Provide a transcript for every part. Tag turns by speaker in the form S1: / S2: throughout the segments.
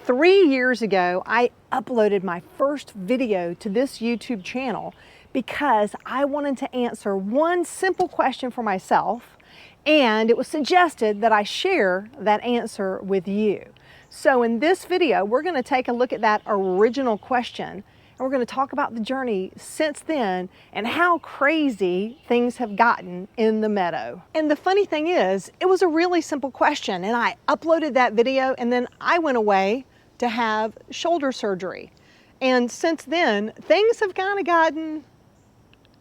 S1: 3 years ago, I uploaded my first video to this YouTube channel because I wanted to answer one simple question for myself, and it was suggested that I share that answer with you. So in this video, we're going to take a look at that original question, and we're going to talk about the journey since then and how crazy things have gotten in the meadow. And the funny thing is, it was a really simple question, and I uploaded that video and then I went away to have shoulder surgery. And since then, things have kind of gotten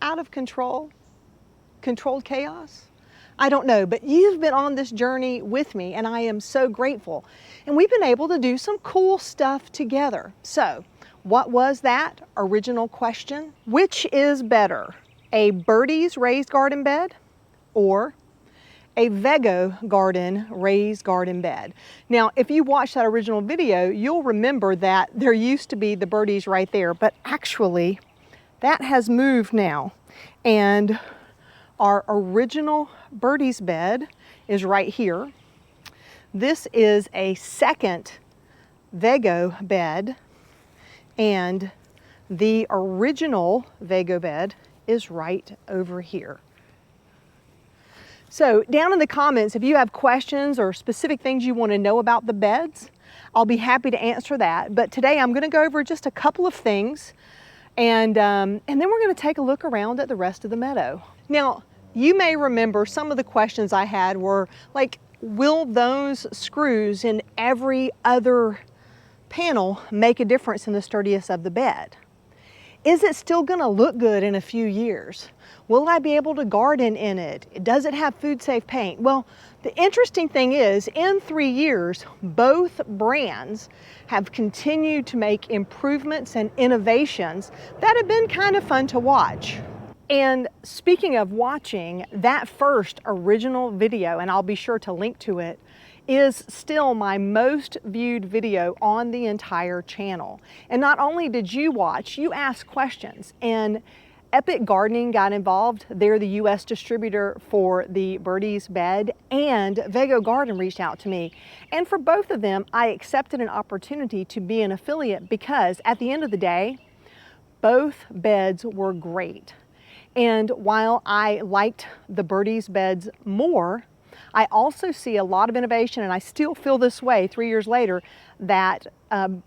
S1: out of control. Controlled chaos? I don't know, but you've been on this journey with me and I am so grateful. And we've been able to do some cool stuff together. So, what was that original question? Which is better, a Birdie's raised garden bed or a Vego garden raised garden bed? Now, if you watched that original video, you'll remember that there used to be the Birdie's right there, but actually that has moved now. And our original Birdie's bed is right here. This is a second Vego bed, and the original Vego bed is right over here. So down in the comments, if you have questions or specific things you want to know about the beds, I'll be happy to answer that. But today I'm going to go over just a couple of things, and then we're going to take a look around at the rest of the meadow. Now, you may remember some of the questions I had were like, will those screws in every other panel make a difference in the sturdiness of the bed? Is it still going to look good in a few years? Will I be able to garden in it? Does it have food safe paint? Well, the interesting thing is, in 3 years, both brands have continued to make improvements and innovations that have been kind of fun to watch. And speaking of watching, that first original video, and I'll be sure to link to it, is still my most viewed video on the entire channel. And not only did you watch, you asked questions, and Epic Gardening got involved. They're the US distributor for the Birdie's bed, and Vego Garden reached out to me. And for both of them, I accepted an opportunity to be an affiliate because at the end of the day, both beds were great. And while I liked the Birdie's beds more, I also see a lot of innovation, and I still feel this way 3 years later, that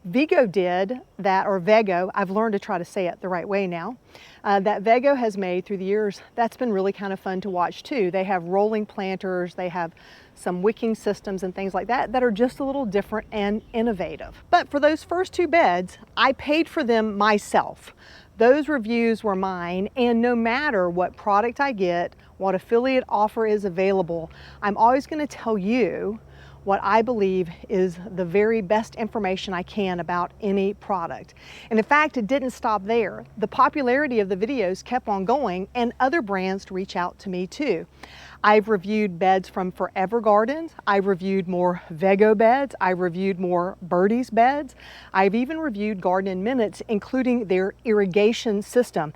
S1: Vego did that, or Vego, I've learned to try to say it the right way now, that Vego has made through the years. That's been really kind of fun to watch too. They have rolling planters, they have some wicking systems and things like that that are just a little different and innovative. But for those first two beds, I paid for them myself. Those reviews were mine, and no matter what product I get, what affiliate offer is available, I'm always going to tell you what I believe is the very best information I can about any product. And in fact, it didn't stop there. The popularity of the videos kept on going, and other brands reach out to me too. I've reviewed beds from Forever Gardens. I've reviewed more Vego beds. I've reviewed more Birdie's beds. I've even reviewed Garden in Minutes, including their irrigation system.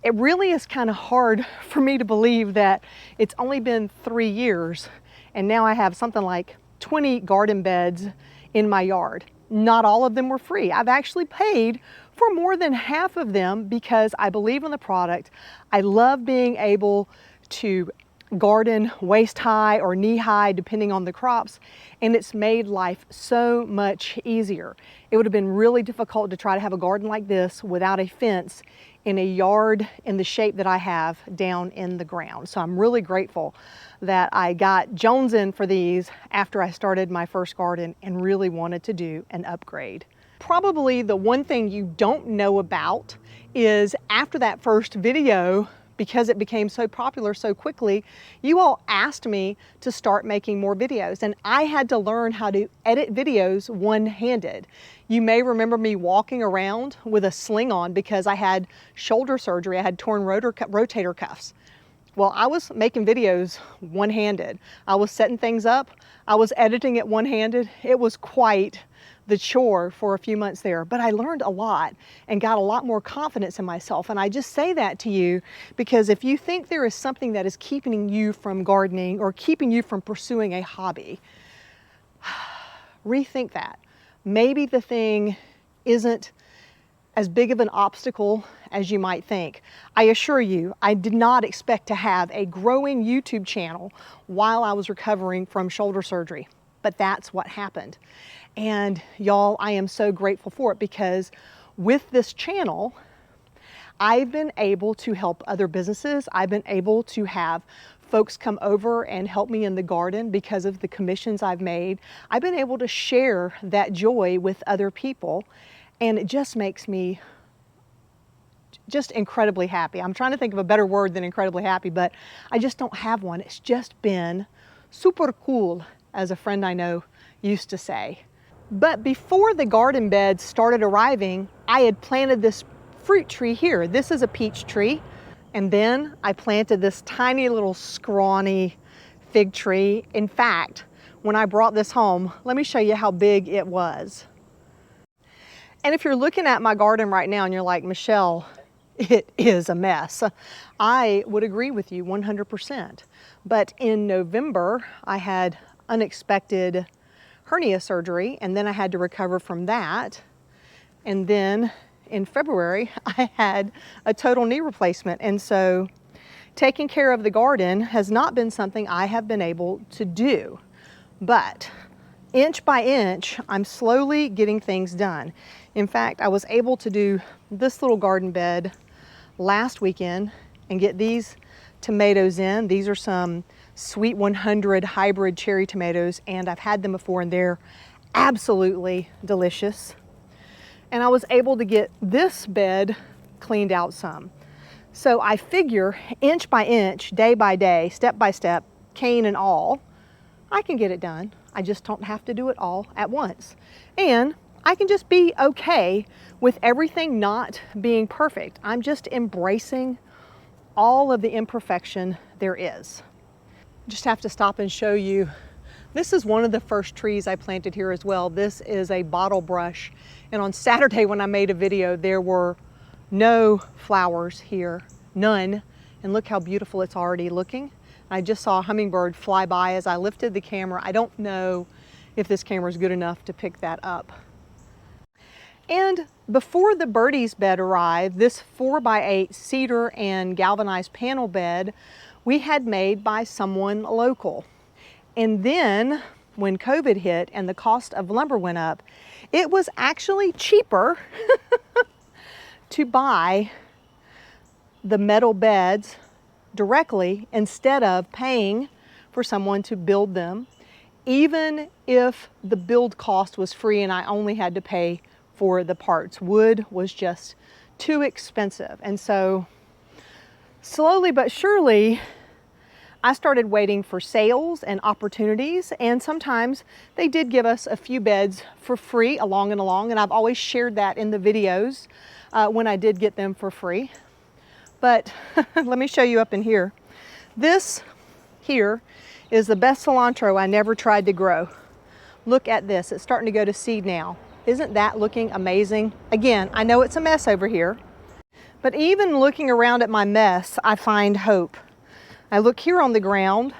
S1: It really is kind of hard for me to believe that it's only been 3 years and now I have something like 20 garden beds in my yard. Not all of them were free. I've actually paid for more than half of them because I believe in the product. I love being able to garden waist high or knee high depending on the crops, and it's made life so much easier. It would have been really difficult to try to have a garden like this without a fence in a yard in the shape that I have down in the ground. So I'm really grateful that I got jonesing for these after I started my first garden and really wanted to do an upgrade. Probably the one thing you don't know about is after that first video, because it became so popular so quickly, you all asked me to start making more videos, and I had to learn how to edit videos one-handed. You may remember me walking around with a sling on because I had shoulder surgery. I had torn rotator cuffs. Well, I was making videos one-handed. I was setting things up. I was editing it one-handed. It was quite the chore for a few months there, but I learned a lot and got a lot more confidence in myself. And I just say that to you because if you think there is something that is keeping you from gardening or keeping you from pursuing a hobby, rethink that. maybe the thing isn't as big of an obstacle as you might think. I assure you, I did not expect to have a growing YouTube channel while I was recovering from shoulder surgery, but that's what happened. And y'all, I am so grateful for it, because with this channel, I've been able to help other businesses. I've been able to have folks come over and help me in the garden because of the commissions I've made. I've been able to share that joy with other people, and it just makes me just incredibly happy. I'm trying to think of a better word than incredibly happy, but I just don't have one. It's just been super cool, as a friend I know used to say. But before the garden beds started arriving, I had planted this fruit tree here. This is a peach tree. And then I planted this tiny little scrawny fig tree. In fact, when I brought this home, let me show you how big it was. And if you're looking at my garden right now and you're like, Michelle, it is a mess, I would agree with you 100%. But in November, I had unexpected hernia surgery, and then I had to recover from that. And then in February, I had a total knee replacement. And so taking care of the garden has not been something I have been able to do. But inch by inch, I'm slowly getting things done. In fact, I was able to do this little garden bed last weekend and get these tomatoes in. These are some Sweet 100 hybrid cherry tomatoes, and I've had them before and they're absolutely delicious. And I was able to get this bed cleaned out some. So I figure inch by inch, day by day, step by step, cane and all, I can get it done. I just don't have to do it all at once. And I can just be okay with everything not being perfect. I'm just embracing all of the imperfection there is. Just have to stop and show you. This is one of the first trees I planted here as well. This is a bottle brush. And on Saturday when I made a video, there were no flowers here, none. And look how beautiful it's already looking. I just saw a hummingbird fly by as I lifted the camera. I don't know if this camera is good enough to pick that up. And before the birdies bed arrived, this 4x8 cedar and galvanized panel bed we had made by someone local. And then when COVID hit and the cost of lumber went up, it was actually cheaper to buy the metal beds directly instead of paying for someone to build them, even if the build cost was free and I only had to pay for the parts. Wood was just too expensive. And so slowly but surely, I started waiting for sales and opportunities, and sometimes they did give us a few beds for free along and along, and I've always shared that in the videos when I did get them for free. But let me show you up in here. This here is the best cilantro I never tried to grow. Look at this, it's starting to go to seed now. Isn't that looking amazing? Again, I know it's a mess over here, but even looking around at my mess, I find hope. I look here on the ground.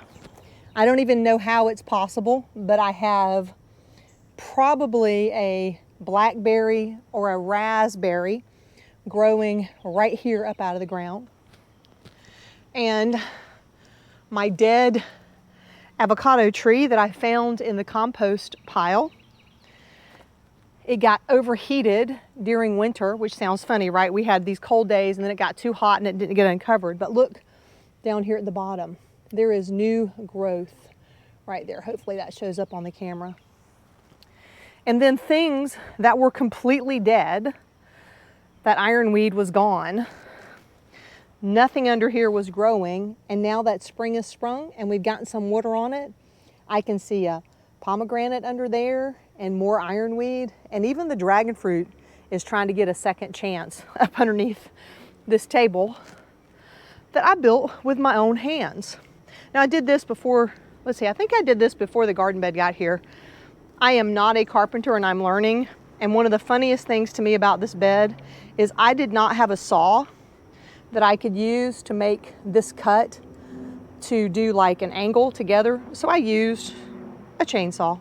S1: I don't even know how it's possible, but I have probably a blackberry or a raspberry growing right here up out of the ground. And my dead avocado tree that I found in the compost pile, it got overheated during winter, which sounds funny, right? We had these cold days and then it got too hot and it didn't get uncovered. But look down here at the bottom, there is new growth right there. Hopefully that shows up on the camera. And then things that were completely dead, that ironweed was gone. Nothing under here was growing, and now that spring has sprung and we've gotten some water on it, I can see a pomegranate under there and more ironweed, and even the dragon fruit is trying to get a second chance up underneath this table that I built with my own hands. Now I did this before, let's see, I think I did this before the garden bed got here. I am not a carpenter and I'm learning, and one of the funniest things to me about this bed is I did not have a saw that I could use to make this cut to do like an angle together, so I used a chainsaw.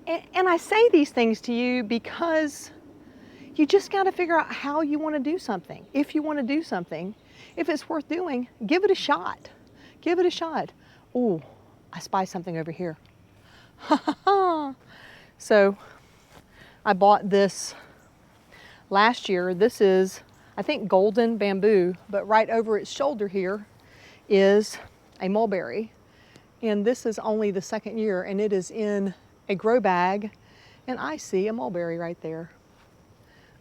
S1: And I say these things to you because you just got to figure out how you want to do something. If you want to do something, if it's worth doing, give it a shot. Give it a shot. Oh, I spy something over here. So I bought this last year. This is, I think, golden bamboo, but right over its shoulder here is a mulberry. And this is only the second year, and it is in a grow bag, and I see a mulberry right there.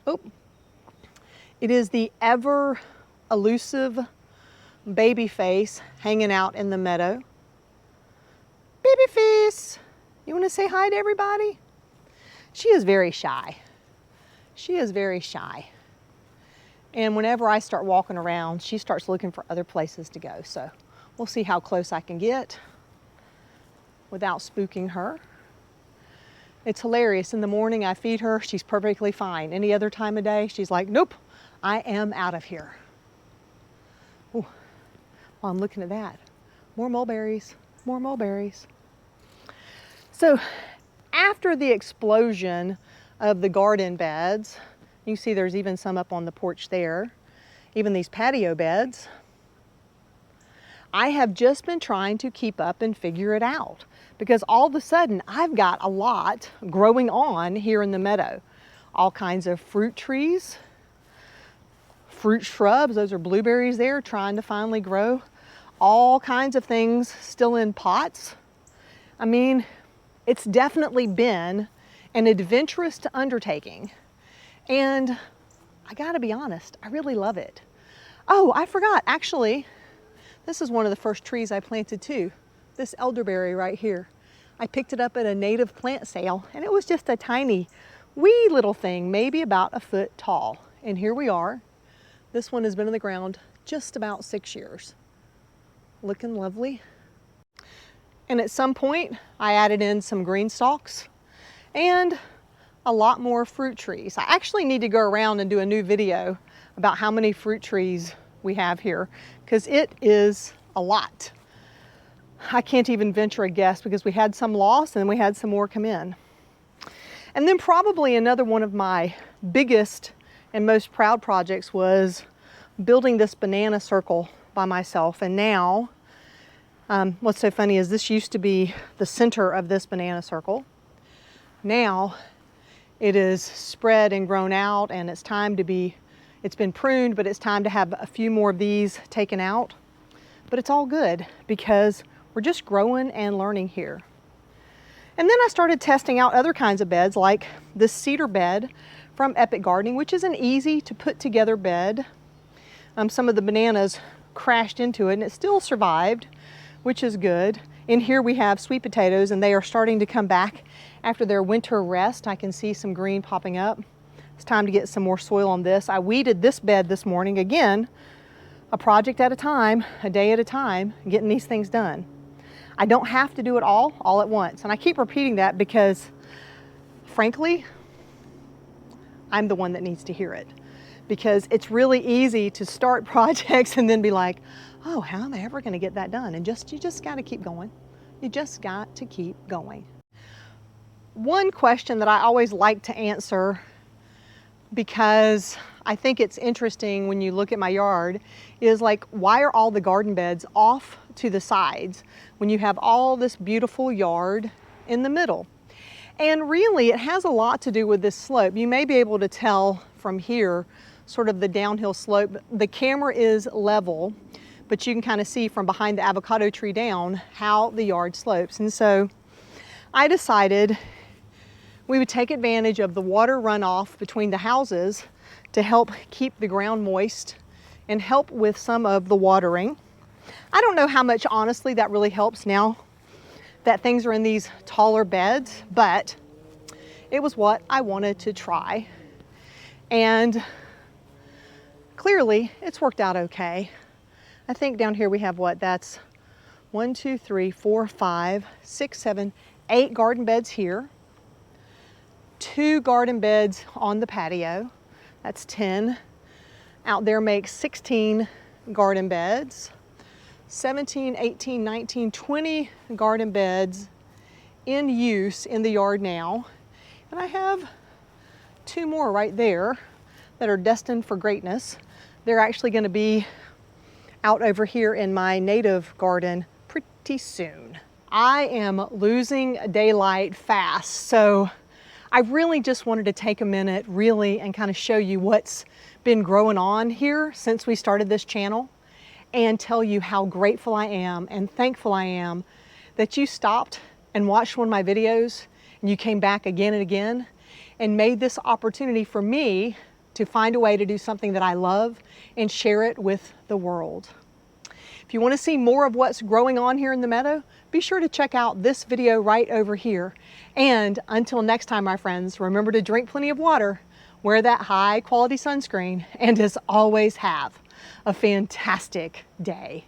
S1: Oh, it is the ever elusive baby face hanging out in the meadow. Baby face, you want to say hi to everybody? She is very shy. She is very shy. And whenever I start walking around, she starts looking for other places to go. So we'll see how close I can get without spooking her. It's hilarious. In the morning I feed her, she's perfectly fine. Any other time of day, she's like, nope, I am out of here. Ooh, well, I'm looking at that. More mulberries, more mulberries. So after the explosion of the garden beds, you see there's even some up on the porch there, even these patio beds, I have just been trying to keep up and figure it out, because all of a sudden I've got a lot growing on here in the meadow. All kinds of fruit trees, fruit shrubs, those are blueberries there trying to finally grow. All kinds of things still in pots. I mean, it's definitely been an adventurous undertaking. And I gotta be honest, I really love it. Oh, I forgot, actually, this is one of the first trees I planted too. This elderberry right here. I picked it up at a native plant sale, and it was just a tiny, wee little thing, maybe about a foot tall. And here we are. This one has been in the ground just about 6 years. Looking lovely. And at some point, I added in some green stalks and a lot more fruit trees. I actually need to go around and do a new video about how many fruit trees we have here, because it is a lot. I can't even venture a guess, because we had some lost and we had some more come in. And then probably another one of my biggest and most proud projects was building this banana circle by myself. And now, what's so funny is this used to be the center of this banana circle. Now it is spread and grown out, and it's been pruned, but it's time to have a few more of these taken out. But it's all good, because we're just growing and learning here. And then I started testing out other kinds of beds, like this cedar bed from Epic Gardening, which is an easy to put together bed. Some of the bananas crashed into it and it still survived, which is good. In here we have sweet potatoes, and they are starting to come back after their winter rest. I can see some green popping up. It's time to get some more soil on this. I weeded this bed this morning. Again, a project at a time, a day at a time, getting these things done. I don't have to do it all at once. And I keep repeating that because, frankly, I'm the one that needs to hear it. Because it's really easy to start projects and then be like, oh, how am I ever going to get that done? And you just got to keep going. You just got to keep going. One question that I always like to answer, because I think it's interesting when you look at my yard, is like, why are all the garden beds off to the sides when you have all this beautiful yard in the middle? And really, it has a lot to do with this slope. You may be able to tell from here, sort of the downhill slope. The camera is level, but you can kind of see from behind the avocado tree down how the yard slopes. And so I decided we would take advantage of the water runoff between the houses to help keep the ground moist and help with some of the watering. I don't know how much, honestly, that really helps now that things are in these taller beds, but it was what I wanted to try. And clearly, it's worked out okay. I think down here we have what? That's 1, 2, 3, 4, 5, 6, 7, 8 garden beds here. 2 garden beds on the patio. That's 10. Out there makes 16 garden beds. 17, 18, 19, 20 garden beds in use in the yard now. And I have 2 more right there that are destined for greatness. They're actually going to be out over here in my native garden pretty soon. I am losing daylight fast, so I really just wanted to take a minute really and kind of show you what's been growing on here since we started this channel, and tell you how grateful I am and thankful I am that you stopped and watched one of my videos and you came back again and again and made this opportunity for me to find a way to do something that I love and share it with the world. If you want to see more of what's growing on here in the meadow, be sure to check out this video right over here. And until next time, my friends, remember to drink plenty of water, wear that high quality sunscreen, and as always, have a fantastic day.